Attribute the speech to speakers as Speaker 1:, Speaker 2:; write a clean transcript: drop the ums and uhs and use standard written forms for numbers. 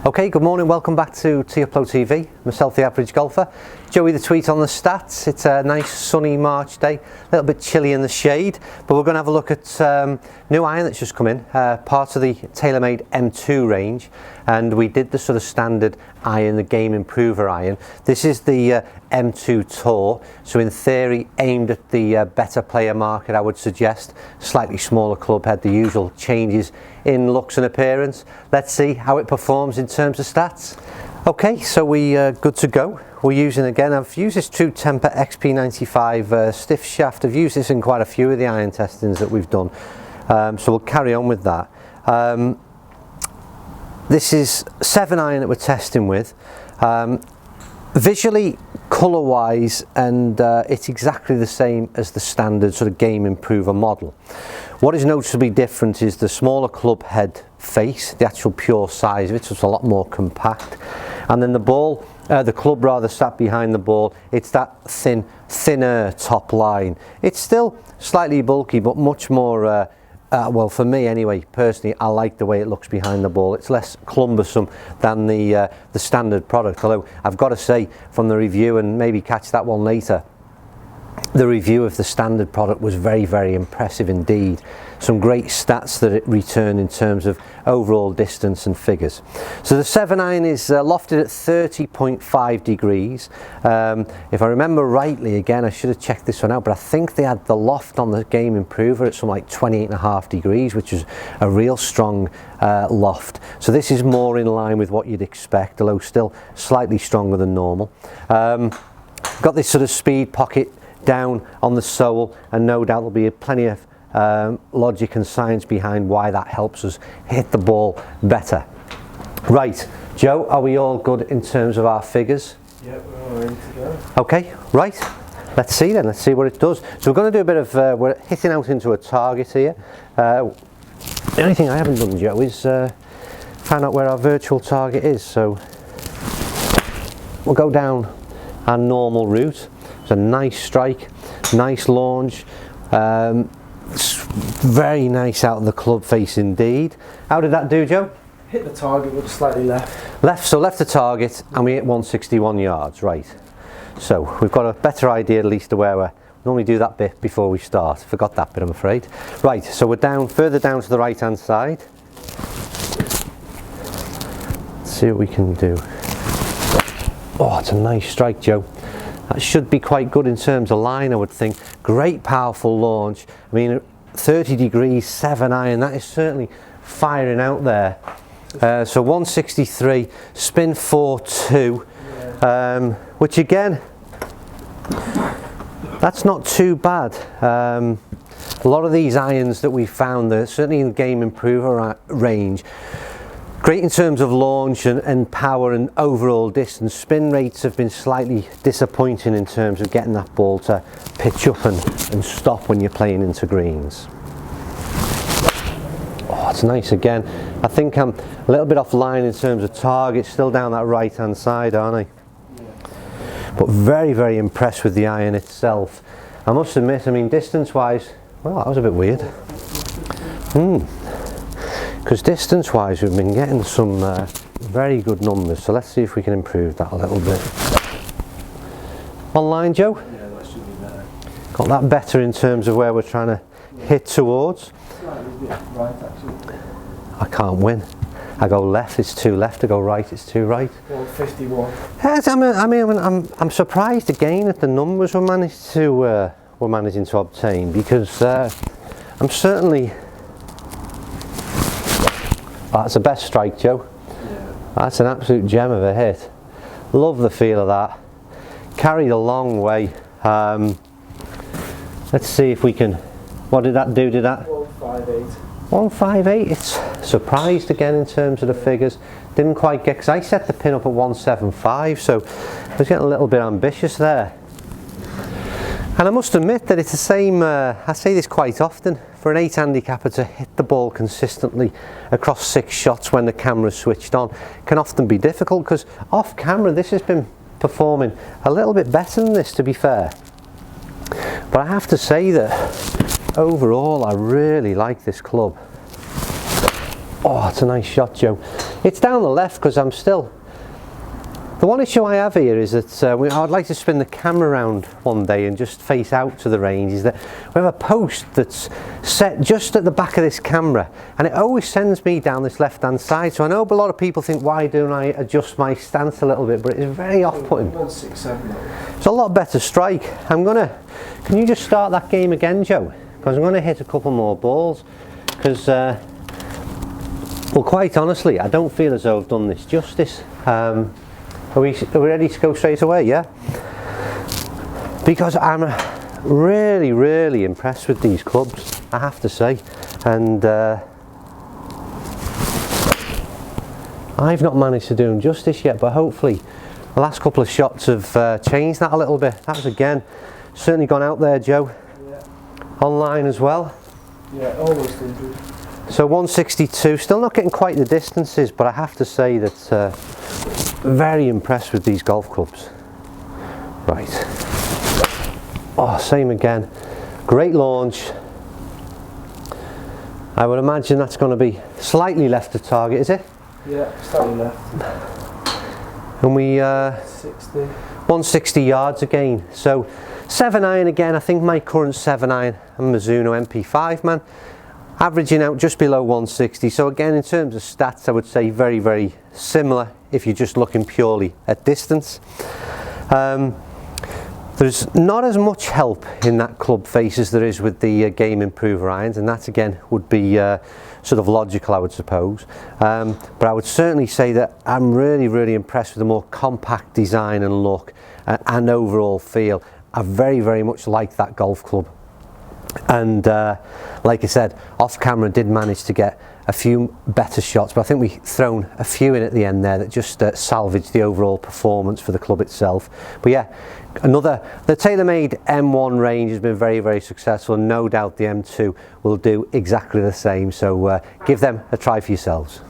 Speaker 1: Okay, good morning, welcome back to T-Upload TV, myself the average golfer, Joey the tweet on the stats. It's a nice sunny March day, a little bit chilly in the shade, but we're going to have a look at new iron that's just come in, part of the TaylorMade M2 range, and we did the sort of standard iron, the game improver iron. This is the M2 Tour, so in theory aimed at the better player market, I would suggest. Slightly smaller club head, the usual changes in looks and appearance. Let's see how it performs in terms of stats. Okay, so we good to go. We're using, again, I've used this True Temper XP95 stiff shaft. I've used this in quite a few of the iron testings that we've done, so we'll carry on with that. This is 7 iron that we're testing with. Visually, colour wise, and it's exactly the same as the standard sort of game improver model. What is noticeably different is the smaller club head face, the actual pure size of it, so it's a lot more compact, and then the ball, the club rather, sat behind the ball. It's that thinner top line. It's still slightly bulky, but much more well, for me anyway, personally, I like the way it looks behind the ball. It's less cumbersome than the standard product, although I've got to say, from the review, and maybe catch that one later, the review of the standard product was very, very impressive indeed. Some great stats that it returned in terms of overall distance and figures. So the 7 iron is lofted at 30.5 degrees. If I remember rightly, again, I should have checked this one out, but I think they had the loft on the game improver at something like 28.5 degrees, which is a real strong loft. So this is more in line with what you'd expect, although still slightly stronger than normal. Got this sort of speed pocket down on the sole, and no doubt there'll be plenty of logic and science behind why that helps us hit the ball better. Right, Joe, are we all good in terms of our figures?
Speaker 2: Yeah, we're all ready to go.
Speaker 1: Okay, right, let's see then, let's see what it does. So we're going to do a bit of, we're hitting out into a target here. The only thing I haven't done, Joe, is find out where our virtual target is, so we'll go down our normal route. It's a nice strike, nice launch, very nice out of the club face indeed. How did that do, Joe?
Speaker 2: Hit the target but slightly left.
Speaker 1: So left the target, and we hit 161 yards, right. So we've got a better idea at least of where we normally do that bit before we start. Forgot that bit, I'm afraid. Right, so we're down, further down to the right hand side. Let's see what we can do. Oh, it's a nice strike, Joe. That should be quite good in terms of line, I would think. Great powerful launch. I mean, 30 degrees, 7 iron, that is certainly firing out there. So 163, spin 4.2, which again, that's not too bad. A lot of these irons that we found, certainly in the game improver range, great in terms of launch and power and overall distance. Spin rates have been slightly disappointing in terms of getting that ball to pitch up and stop when you're playing into greens. Oh, it's nice again. I think I'm a little bit offline in terms of target, still down that right hand side, aren't I? But very, very impressed with the iron itself. I must admit, I mean, distance wise, well, that was a bit weird. Because distance wise we've been getting some very good numbers, so let's see if we can improve that a little bit. Online, Joe?
Speaker 2: Yeah, that should be better.
Speaker 1: Got that better in terms of where we're trying to hit towards.
Speaker 2: Slightly right, actually.
Speaker 1: I can't win. I go left, it's too left. I go right, it's too right.
Speaker 2: 151.
Speaker 1: Yes, I'm surprised again at the numbers we're managing to obtain, because I'm certainly. Oh, that's the best strike, Joe.
Speaker 2: Yeah.
Speaker 1: That's an absolute gem of a hit. Love the feel of that. Carried a long way. Let's see if we can. What did that do? Did that?
Speaker 2: 158.
Speaker 1: 158. It's surprised again in terms of the figures. Didn't quite get, because I set the pin up at 175, so I was getting a little bit ambitious there. And I must admit that it's the same, I say this quite often, for an 8 handicapper to hit the ball consistently across 6 shots when the camera's switched on can often be difficult, because off camera this has been performing a little bit better than this, to be fair. But I have to say that overall I really like this club. Oh, it's a nice shot, Joe. It's down the left because I'm still... The one issue I have here is that I'd like to spin the camera around one day and just face out to the range, is that we have a post that's set just at the back of this camera, and it always sends me down this left hand side. So I know a lot of people think, why don't I adjust my stance a little bit, but it's very off-putting.
Speaker 2: 167.
Speaker 1: It's a lot better strike. Can you just start that game again, Joe? Because I'm going to hit a couple more balls, because well, quite honestly, I don't feel as though I've done this justice. Are we ready to go straight away? Yeah, because I'm really, really impressed with these clubs, I have to say, and I've not managed to do them justice yet, but hopefully the last couple of shots have changed that a little bit. That was, again, certainly gone out there, Joe.
Speaker 2: Yeah.
Speaker 1: Online as well.
Speaker 2: Yeah, almost 100.
Speaker 1: So 162, still not getting quite the distances, but I have to say that very impressed with these golf clubs. Right. Oh, same again. Great launch. I would imagine that's going to be slightly left of target, is it?
Speaker 2: Yeah, slightly left.
Speaker 1: And we
Speaker 2: 60.
Speaker 1: 160 yards again. So 7-iron again. I think my current 7-iron, I'm a Mizuno MP5 man, averaging out just below 160. So again, in terms of stats, I would say very, very similar if you're just looking purely at distance. There's not as much help in that club face as there is with the Game Improver irons, and that again would be sort of logical, I would suppose. But I would certainly say that I'm really, really impressed with the more compact design and look and overall feel. I very, very much like that golf club. And like I said, off camera did manage to get a few better shots, but I think we've thrown a few in at the end there that just salvaged the overall performance for the club itself. But yeah, the TaylorMade M1 range has been very, very successful, and no doubt the M2 will do exactly the same. So give them a try for yourselves.